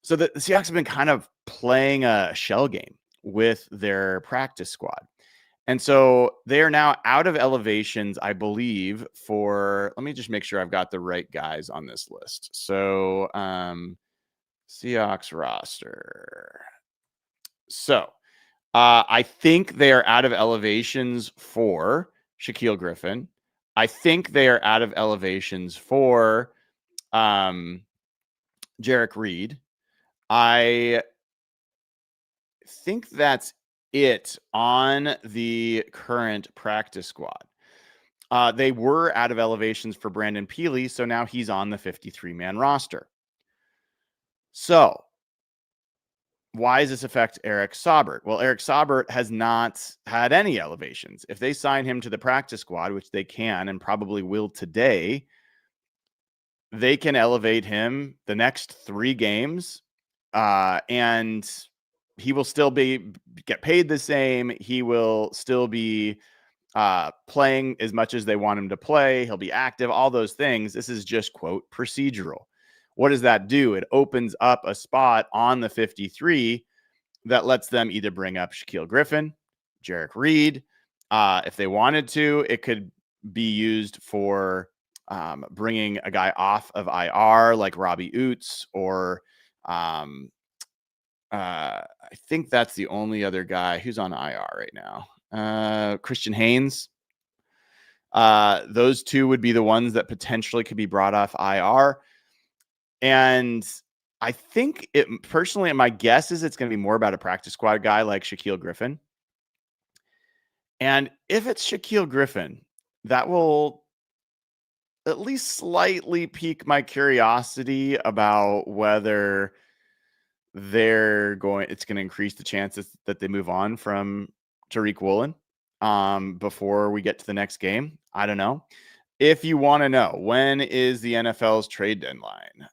So the Seahawks have been kind of playing a shell game with their practice squad. And so they are now out of elevations, I believe, let me just make sure I've got the right guys on this list. So Seahawks roster. So I think they are out of elevations for Shaquille Griffin. I think they are out of elevations for Jarek Reed. I think that's it on the current practice squad. They were out of elevations for Brandon Peely, so now he's on the 53-man roster. So why does this affect Eric Saubert? Well, Eric Saubert has not had any elevations. If they sign him to the practice squad, which they can and probably will today, they can elevate him the next 3 games, and he will still get paid the same. He will still be playing as much as they want him to play. He'll be active, all those things. This is just, quote, procedural. What does that do? It opens up a spot on the 53 that lets them either bring up Shaquille Griffin, Jarek Reed. If they wanted to, it could be used for bringing a guy off of IR like Robbie Oots, or I think that's the only other guy who's on IR right now. Christian Haynes. Those two would be the ones that potentially could be brought off IR. And I think personally, my guess is it's going to be more about a practice squad guy like Shaquille Griffin. And if it's Shaquille Griffin, that will at least slightly pique my curiosity about whether it's going to increase the chances that they move on from Tariq Woolen before we get to the next game. I don't know. If you want to know, when is the NFL's trade deadline?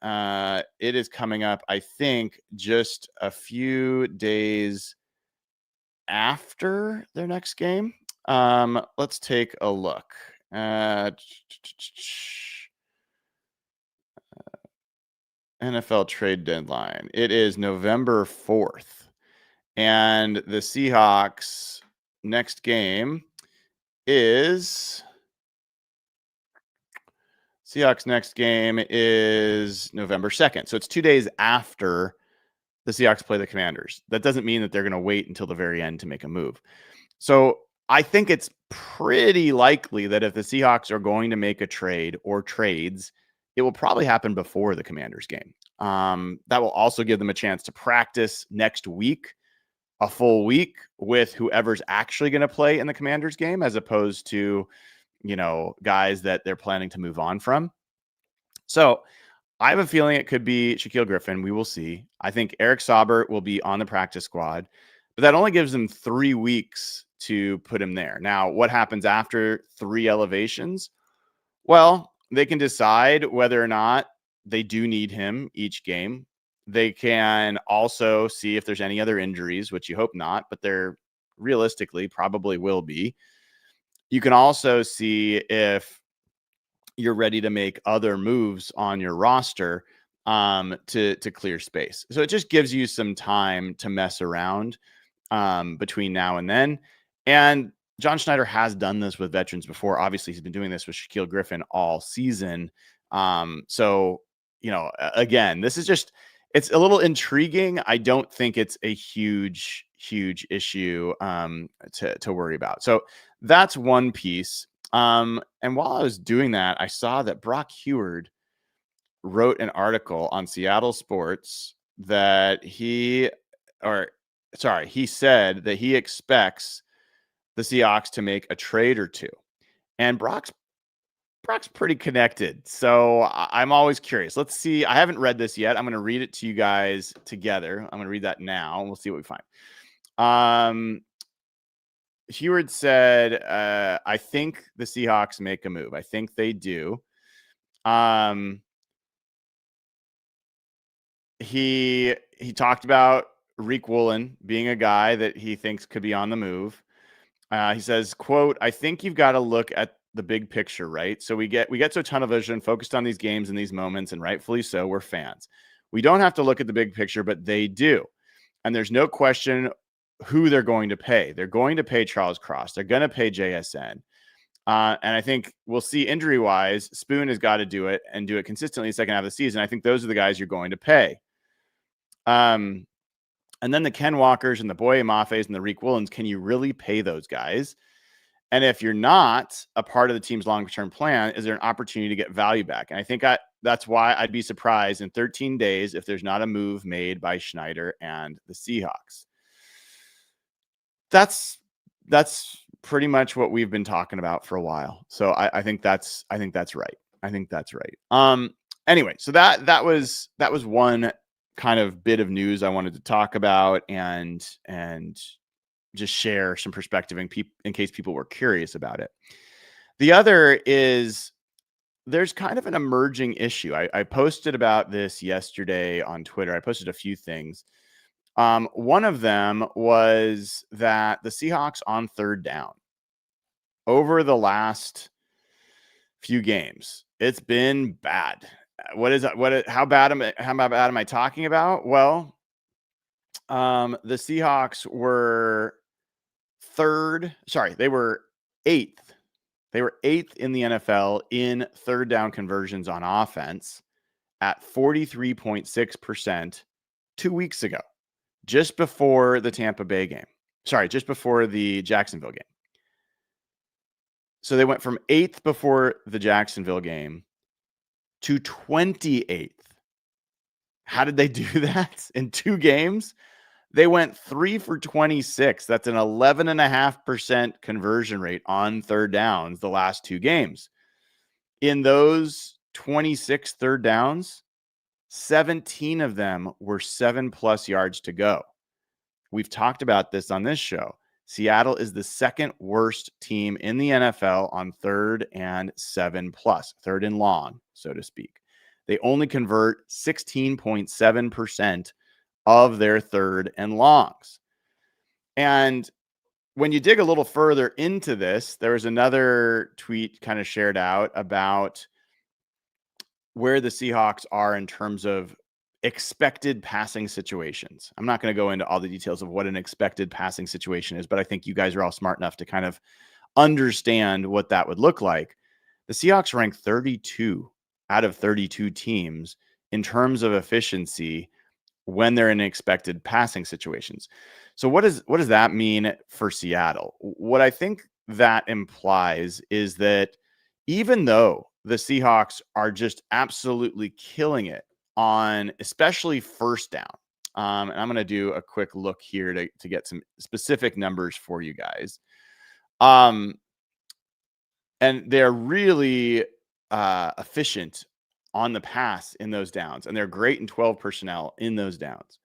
It is coming up, I think, just a few days after their next game. Let's take a look. NFL trade deadline. It is November 4th. And the Seahawks next game is November 2nd. So it's 2 days after the Seahawks play the Commanders. That doesn't mean that they're going to wait until the very end to make a move. So I think it's pretty likely that if the Seahawks are going to make a trade or trades, it will probably happen before the Commanders game. That will also give them a chance to practice next week, a full week, with whoever's actually going to play in the Commanders game, as opposed to, guys that they're planning to move on from. So I have a feeling it could be Shaquille Griffin. We will see. I think Eric Saubert will be on the practice squad, but that only gives them 3 weeks to put him there. Now, what happens after 3 elevations? Well, they can decide whether or not they do need him each game. They can also see if there's any other injuries, which you hope not, but there realistically probably will be. You can also see if you're ready to make other moves on your roster to clear space. So it just gives you some time to mess around between now and then. And John Schneider has done this with veterans before. Obviously, he's been doing this with Shaquille Griffin all season. So, again, this is just, it's a little intriguing. I don't think it's a huge issue to worry about. So that's one piece. And while I was doing that, I saw that Brock Huard wrote an article on Seattle Sports that he said that he expects the Seahawks to make a trade or two. And Brock's pretty connected. So I'm always curious. Let's see. I haven't read this yet. I'm going to read it to you guys together. I'm going to read that now. We'll see what we find. Huard said, I think the Seahawks make a move. I think they do. He talked about Tariq Woolen being a guy that he thinks could be on the move. He says, quote, I think you've got to look at the big picture, right? So we get to a tunnel vision focused on these games and these moments, and rightfully so. We're fans. We don't have to look at the big picture, but they do. And there's no question who they're going to pay. They're going to pay Charles Cross. They're going to pay JSN. And I think we'll see injury-wise, Spoon has got to do it and do it consistently the second half of the season. I think those are the guys you're going to pay. And then the Ken Walkers and the Boye Mafes and the Tariq Woolens, can you really pay those guys? And if you're not a part of the team's long-term plan, is there an opportunity to get value back? And I think that's why I'd be surprised in 13 days if there's not a move made by Schneider and the Seahawks. That's pretty much what we've been talking about for a while. So I think that's right. I think that's right. Anyway, so that was one kind of bit of news I wanted to talk about and just share some perspective in case people were curious about it. The other is there's kind of an emerging issue. I posted about this yesterday on Twitter. I posted a few things. One of them was that the Seahawks on third down over the last few games, it's been bad. How bad am I talking about? Well, the Seahawks were they were eighth. They were eighth in the NFL in third down conversions on offense at 43.6% 2 weeks ago, just before the Tampa Bay game. Just before the Jacksonville game. So they went from 8th before the Jacksonville game to 28th. How did they do that in 2 games? They went 3 for 26. That's an 11.5% conversion rate on third downs the last 2 games. In those 26 third downs, 17 of them were 7+ yards to go. We've talked about this on this show. Seattle is the second worst team in the NFL on 3rd and 7+, 3rd and long, so to speak. They only convert 16.7% of their 3rd and longs. And when you dig a little further into this, there was another tweet kind of shared out about where the Seahawks are in terms of expected passing situations. I'm not going to go into all the details of what an expected passing situation is, but I think you guys are all smart enough to kind of understand what that would look like. The Seahawks rank 32 out of 32 teams in terms of efficiency when they're in expected passing situations. So what does that mean for Seattle? What I think that implies is that even though the Seahawks are just absolutely killing it on especially first down, and I'm going to do a quick look here to get some specific numbers for you guys. And they're really efficient on the pass in those downs, and they're great in 12 personnel in those downs.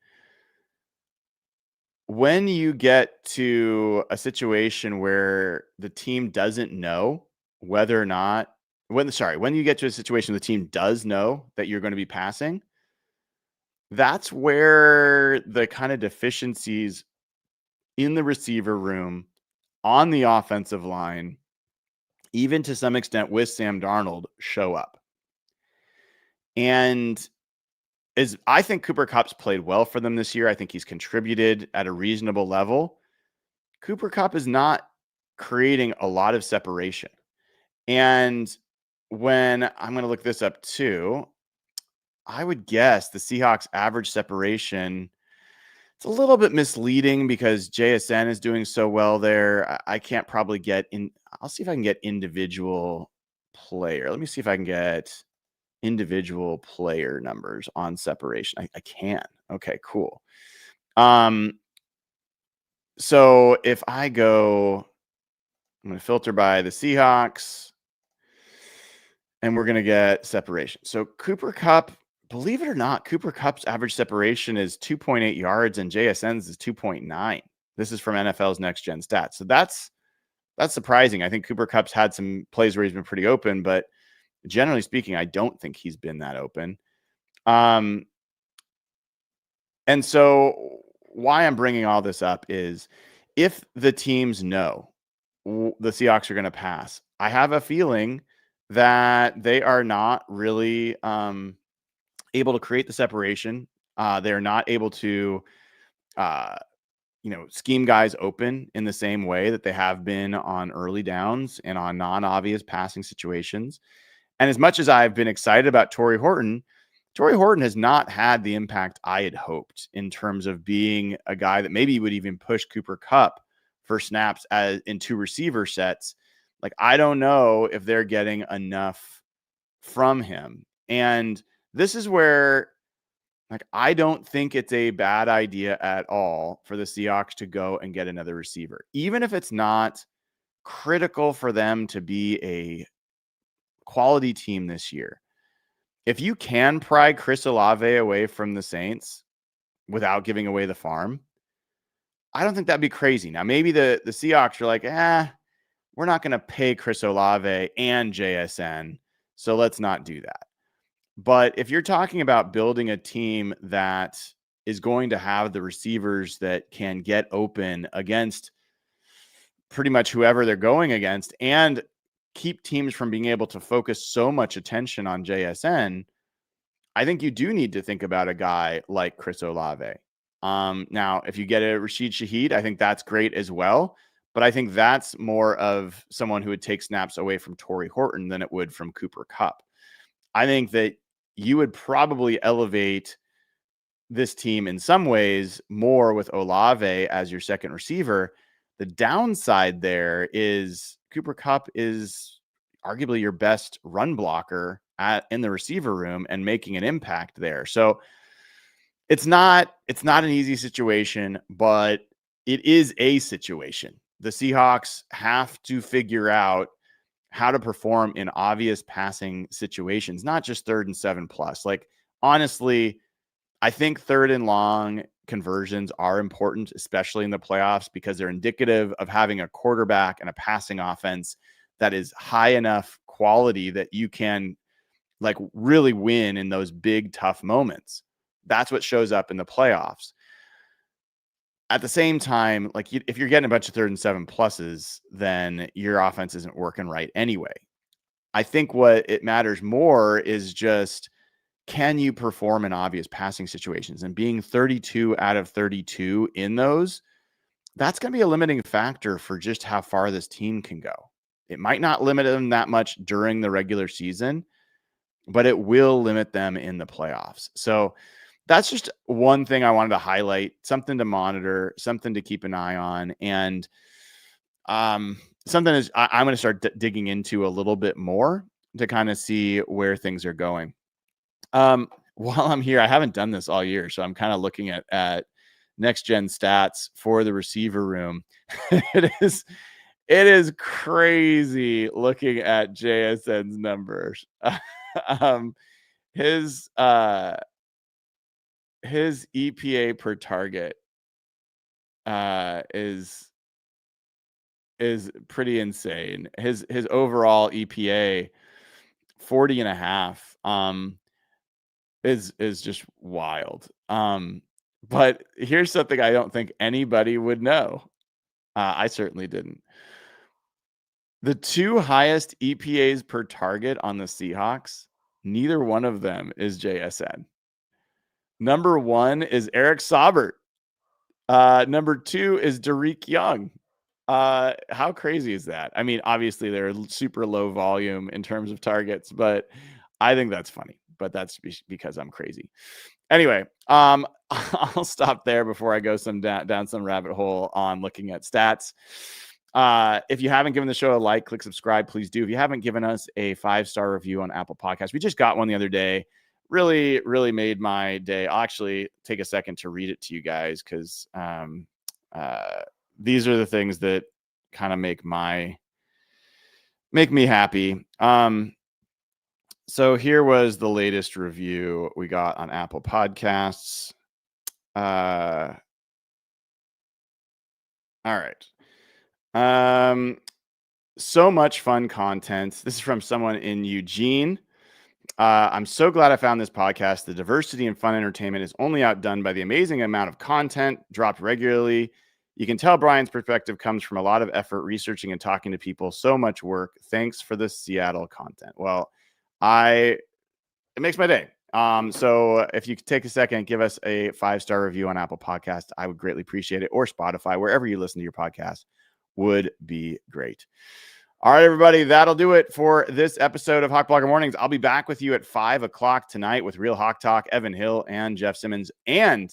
When you get to a situation where the team doesn't know whether or not, when you get to a situation the team does know that you're going to be passing, that's where the kind of deficiencies in the receiver room, on the offensive line, even to some extent with Sam Darnold, show up. And I think Cooper Kupp's played well for them this year. I think he's contributed at a reasonable level. Cooper Kupp is not creating a lot of separation. And when I'm going to look this up too, I would guess the Seahawks average separation, it's a little bit misleading because JSN is doing so well there. I can't probably get in. I'll see if I can get individual player. Let me see if I can get individual player numbers on separation. I can. Okay, cool. So if I go, I'm going to filter by the Seahawks and we're going to get separation. So Cooper Kupp, believe it or not, Cooper Kupp's average separation is 2.8 yards and JSN's is 2.9. This is from NFL's Next Gen Stats. So that's surprising. I think Cooper Kupp's had some plays where he's been pretty open, but generally speaking, I don't think he's been that open. And so why I'm bringing all this up is if the teams know the Seahawks are going to pass, I have a feeling that they are not really able to create the separation. They're not able to, scheme guys open in the same way that they have been on early downs and on non-obvious passing situations. And as much as I've been excited about Torrey Horton has not had the impact I had hoped in terms of being a guy that maybe would even push Cooper Kupp for snaps in 2 receiver sets. Like, I don't know if they're getting enough from him. And this is where, I don't think it's a bad idea at all for the Seahawks to go and get another receiver, even if it's not critical for them to be a quality team this year. If you can pry Chris Olave away from the Saints without giving away the farm, I don't think that'd be crazy. Now, maybe the Seahawks are like, we're not going to pay Chris Olave and JSN, so let's not do that. But if you're talking about building a team that is going to have the receivers that can get open against pretty much whoever they're going against and keep teams from being able to focus so much attention on JSN, I think you do need to think about a guy like Chris Olave. Now, if you get a Rashid Shaheed, I think that's great as well. But I think that's more of someone who would take snaps away from Torrey Horton than it would from Cooper Kupp. I think that you would probably elevate this team in some ways more with Olave as your second receiver. The downside there is Cooper Kupp is arguably your best run blocker in the receiver room and making an impact there. So it's not an easy situation, but it is a situation. The Seahawks have to figure out how to perform in obvious passing situations, not just 3rd and 7+. Like, honestly, I think 3rd and long conversions are important, especially in the playoffs, because they're indicative of having a quarterback and a passing offense that is high enough quality that you can like really win in those big, tough moments. That's what shows up in the playoffs. At the same time, like if you're getting a bunch of 3rd and 7+, then your offense isn't working right anyway. I think what it matters more is just, can you perform in obvious passing situations? And being 32 out of 32 in those, that's going to be a limiting factor for just how far this team can go. It might not limit them that much during the regular season, but it will limit them in the playoffs. So that's just one thing I wanted to highlight, something to monitor, something to keep an eye on. And something is I'm going to start digging into a little bit more to kind of see where things are going. While I'm here, I haven't done this all year, so I'm kind of looking at next gen stats for the receiver room. It is crazy looking at JSN's numbers. His EPA per target is pretty insane. His overall EPA 40.5 is just wild. But here's something I don't think anybody would know. I certainly didn't. The 2 highest EPAs per target on the Seahawks, neither one of them is JSN. Number 1 is Eric Saubert. Number 2 is Derek Young. How crazy is that? I mean, obviously they're super low volume in terms of targets, but I think that's funny. But that's because I'm crazy. Anyway, I'll stop there before I go down some rabbit hole on looking at stats. If you haven't given the show a like, click subscribe, please do. If you haven't given us a 5-star review on Apple Podcasts, we just got one the other day. Really, really made my day. I'll actually take a second to read it to you guys because these are the things that kind of make me happy. So here was the latest review we got on Apple Podcasts. All right. So much fun content. This is from someone in Eugene. I'm so glad I found this podcast. The diversity and fun entertainment is only outdone by the amazing amount of content dropped regularly. You can tell Brian's perspective comes from a lot of effort researching and talking to people. So much work. Thanks for the Seattle content. Well, it makes my day. So if you could take a second, give us a 5-star review on Apple Podcast, I would greatly appreciate it, or Spotify, wherever you listen to your podcast would be great. All right, everybody, that'll do it for this episode of Hawk Blogger Mornings. I'll be back with you at 5:00 tonight with Real Hawk Talk, Evan Hill and Jeff Simmons. And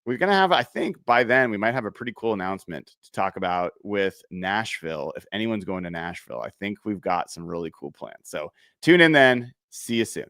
we're going to have, I think by then, we might have a pretty cool announcement to talk about with Nashville. If anyone's going to Nashville, I think we've got some really cool plans. So tune in then. See you soon.